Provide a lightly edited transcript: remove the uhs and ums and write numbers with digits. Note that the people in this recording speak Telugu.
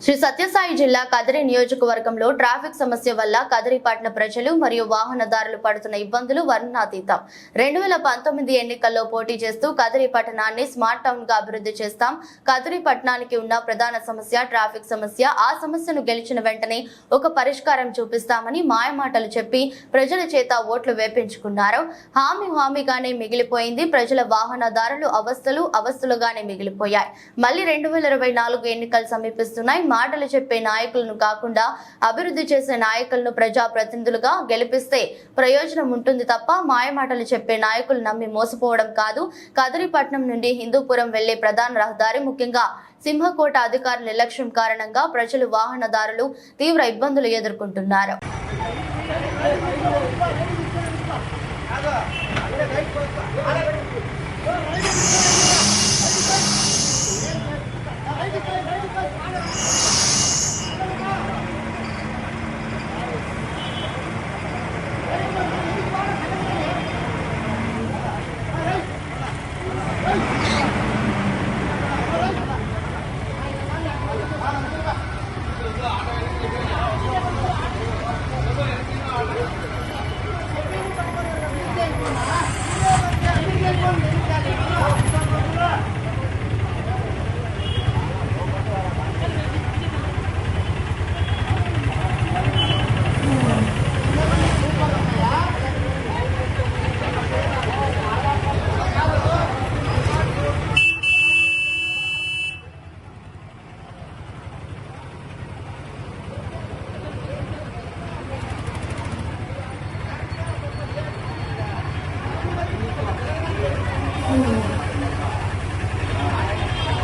శ్రీ సత్యసాయి జిల్లా కదిరి నియోజకవర్గంలో ట్రాఫిక్ సమస్య వల్ల కదిరి పట్టణ ప్రజలు మరియు వాహనదారులు పడుతున్న ఇబ్బందులు వర్ణనాతీతం. 2019 ఎన్నికల్లో పోటీ చేస్తూ కదిరి పట్టణాన్ని స్మార్ట్ టౌన్ గా అభివృద్ధి చేస్తాం. కదిరి పట్టణానికి ఉన్న ప్రధాన సమస్య ట్రాఫిక్ సమస్య. ఆ సమస్యను గెలిచిన వెంటనే ఒక పరిష్కారం చూపిస్తామని మాయమాటలు చెప్పి ప్రజల చేత ఓట్లు వేపించుకున్నారు. హామీగానే మిగిలిపోయింది. ప్రజల వాహనదారులు అవస్థలుగానే మిగిలిపోయాయి. మళ్ళీ 2024 ఎన్నికలు సమీపిస్తున్నాయి. మాటలు చెప్పే నాయకులను కాకుండా అభివృద్ధి చేసే నాయకులను ప్రజాప్రతినిధులుగా గెలిపిస్తే ప్రయోజనం ఉంటుంది తప్ప మాయమాటలు చెప్పే నాయకులు నమ్మి మోసపోవడం కాదు. కదిరిపట్నం నుండి హిందూపురం వెళ్లే ప్రధాన రహదారి ముఖ్యంగా సింహకోట అధికారుల నిర్లక్ష్యం కారణంగా ప్రజలు వాహనదారులు తీవ్ర ఇబ్బందులు ఎదుర్కొంటున్నారు.